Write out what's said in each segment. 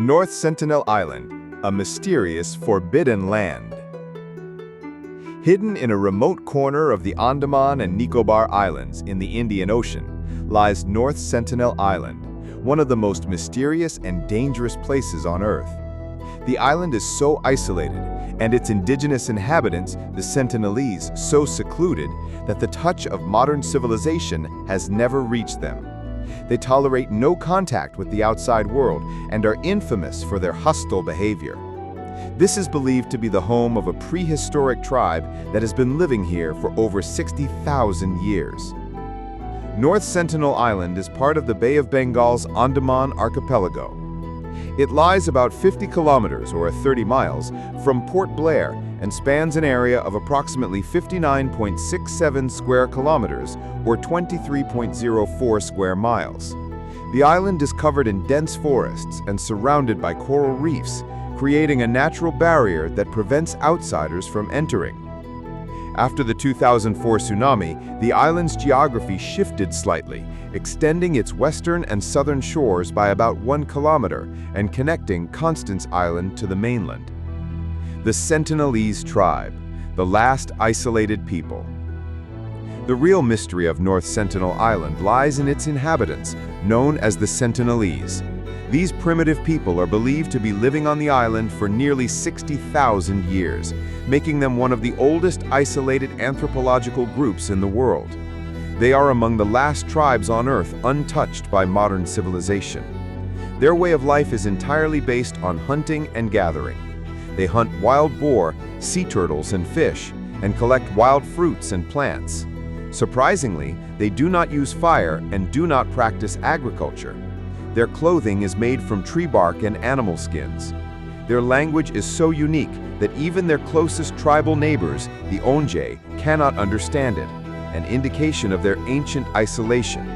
North Sentinel Island, a mysterious, forbidden land. Hidden in a remote corner of the Andaman and Nicobar Islands in the Indian Ocean lies North Sentinel Island, one of the most mysterious and dangerous places on Earth. The island is so isolated, and its indigenous inhabitants, the Sentinelese, so secluded that the touch of modern civilization has never reached them. They tolerate no contact with the outside world and are infamous for their hostile behavior. This is believed to be the home of a prehistoric tribe that has been living here for over 60,000 years. North Sentinel Island is part of the Bay of Bengal's Andaman archipelago. It lies about 50 kilometers, or 30 miles, from Port Blair and spans an area of approximately 59.67 square kilometers, or 23.04 square miles. The island is covered in dense forests and surrounded by coral reefs, creating a natural barrier that prevents outsiders from entering. After the 2004 tsunami, the island's geography shifted slightly, extending its western and southern shores by about 1 kilometer and connecting Constance Island to the mainland. The Sentinelese tribe, the last isolated people. The real mystery of North Sentinel Island lies in its inhabitants, known as the Sentinelese. These primitive people are believed to be living on the island for nearly 60,000 years, making them one of the oldest isolated anthropological groups in the world. They are among the last tribes on Earth untouched by modern civilization. Their way of life is entirely based on hunting and gathering. They hunt wild boar, sea turtles, and fish, and collect wild fruits and plants. Surprisingly, they do not use fire and do not practice agriculture. Their clothing is made from tree bark and animal skins. Their language is so unique that even their closest tribal neighbors, the Onge, cannot understand it, an indication of their ancient isolation.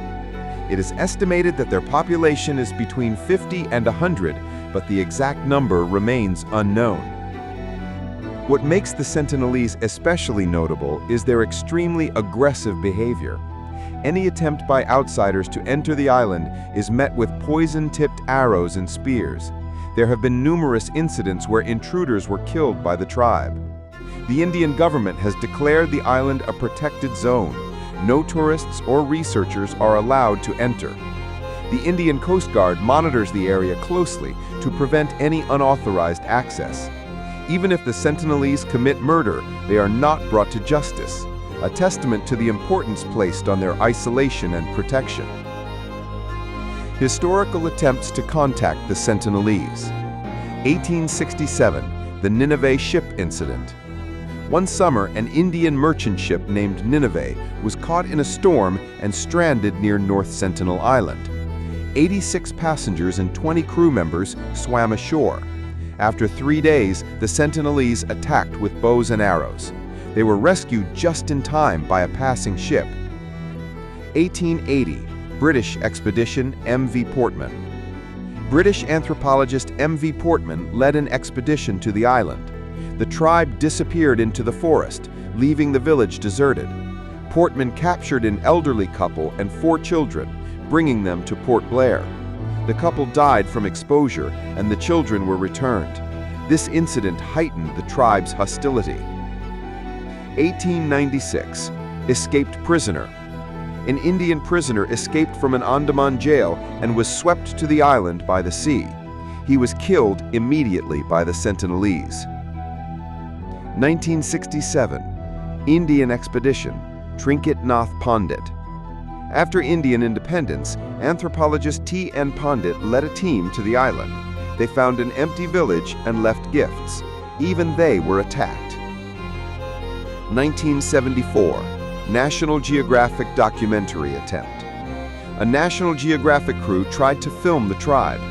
It is estimated that their population is between 50 and 100, but the exact number remains unknown. What makes the Sentinelese especially notable is their extremely aggressive behavior. Any attempt by outsiders to enter the island is met with poison-tipped arrows and spears. There have been numerous incidents where intruders were killed by the tribe. The Indian government has declared the island a protected zone. No tourists or researchers are allowed to enter. The Indian Coast Guard monitors the area closely to prevent any unauthorized access. Even if the Sentinelese commit murder, they are not brought to justice, a testament to the importance placed on their isolation and protection. Historical attempts to contact the Sentinelese. 1867, the Nineveh ship incident. One summer, an Indian merchant ship named Nineveh was caught in a storm and stranded near North Sentinel Island. 86 passengers and 20 crew members swam ashore. After 3 days, the Sentinelese attacked with bows and arrows. They were rescued just in time by a passing ship. 1880, British expedition M.V. Portman. British anthropologist M.V. Portman led an expedition to the island. The tribe disappeared into the forest, leaving the village deserted. Portman captured an elderly couple and 4 children, bringing them to Port Blair. The couple died from exposure, and the children were returned. This incident heightened the tribe's hostility. 1896, escaped prisoner. An Indian prisoner escaped from an Andaman jail and was swept to the island by the sea. He was killed immediately by the Sentinelese. 1967, Indian expedition, Trinket Nath Pandit. After Indian independence, anthropologist T.N. Pandit led a team to the island. They found an empty village and left gifts. Even they were attacked. 1974, National Geographic documentary attempt. A National Geographic crew tried to film the tribe.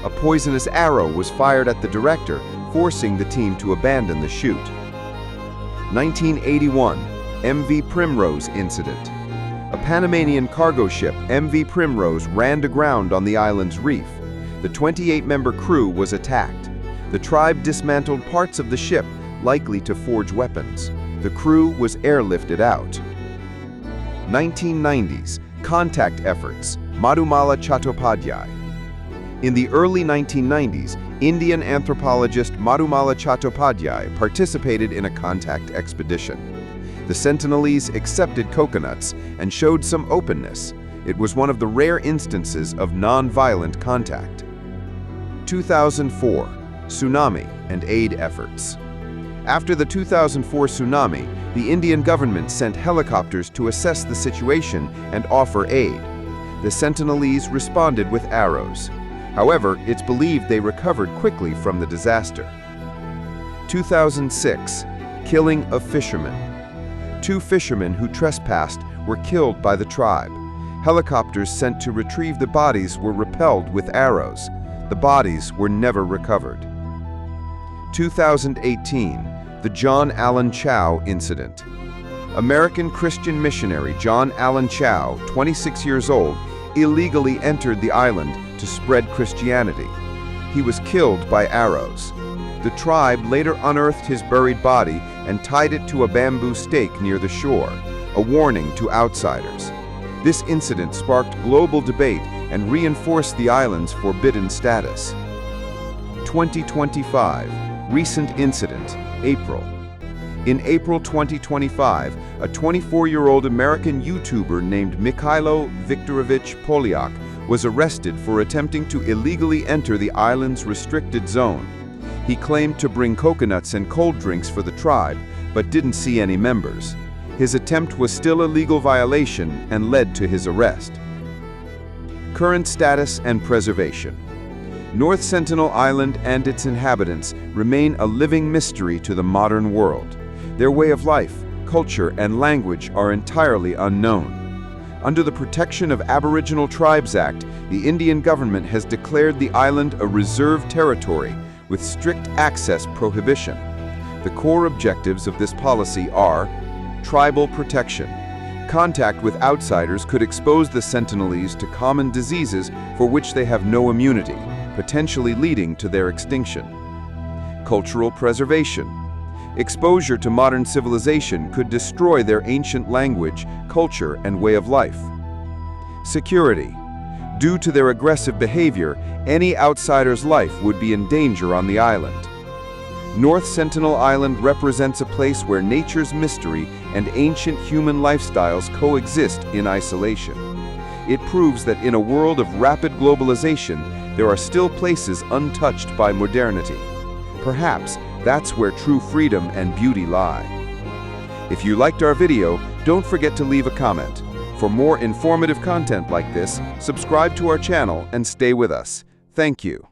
A poisonous arrow was fired at the director, forcing the team to abandon the shoot. 1981, M.V. Primrose incident. A Panamanian cargo ship, M.V. Primrose, ran aground on the island's reef. The 28-member crew was attacked. The tribe dismantled parts of the ship, likely to forge weapons. The crew was airlifted out. 1990s, contact efforts, Madhumala Chattopadhyay. In the early 1990s, Indian anthropologist Madhumala Chattopadhyay participated in a contact expedition. The Sentinelese accepted coconuts and showed some openness. It was one of the rare instances of non-violent contact. 2004, tsunami and aid efforts. After the 2004 tsunami, the Indian government sent helicopters to assess the situation and offer aid. The Sentinelese responded with arrows. However, it's believed they recovered quickly from the disaster. 2006, killing of fishermen. 2 fishermen who trespassed were killed by the tribe. Helicopters sent to retrieve the bodies were repelled with arrows. The bodies were never recovered. 2018, the John Allen Chau incident. American Christian missionary John Allen Chau, 26 years old, illegally entered the island to spread Christianity. He was killed by arrows. The tribe later unearthed his buried body and tied it to a bamboo stake near the shore, a warning to outsiders. This incident sparked global debate and reinforced the island's forbidden status. 2025, recent incident, April. In April 2025, a 24-year-old American YouTuber named Mikhailo Viktorovich Polyak was arrested for attempting to illegally enter the island's restricted zone. He claimed to bring coconuts and cold drinks for the tribe, but didn't see any members. His attempt was still a legal violation and led to his arrest. Current status and preservation. North Sentinel Island and its inhabitants remain a living mystery to the modern world. Their way of life, culture, and language are entirely unknown. Under the Protection of Aboriginal Tribes Act, the Indian government has declared the island a reserved territory with strict access prohibition. The core objectives of this policy are tribal protection. Contact with outsiders could expose the Sentinelese to common diseases for which they have no immunity, potentially leading to their extinction. Cultural preservation. Exposure to modern civilization could destroy their ancient language, culture, and way of life. Security. Due to their aggressive behavior, any outsider's life would be in danger on the island. North Sentinel Island represents a place where nature's mystery and ancient human lifestyles coexist in isolation. It proves that in a world of rapid globalization, there are still places untouched by modernity. Perhaps that's where true freedom and beauty lie. If you liked our video, don't forget to leave a comment. For more informative content like this, subscribe to our channel and stay with us. Thank you.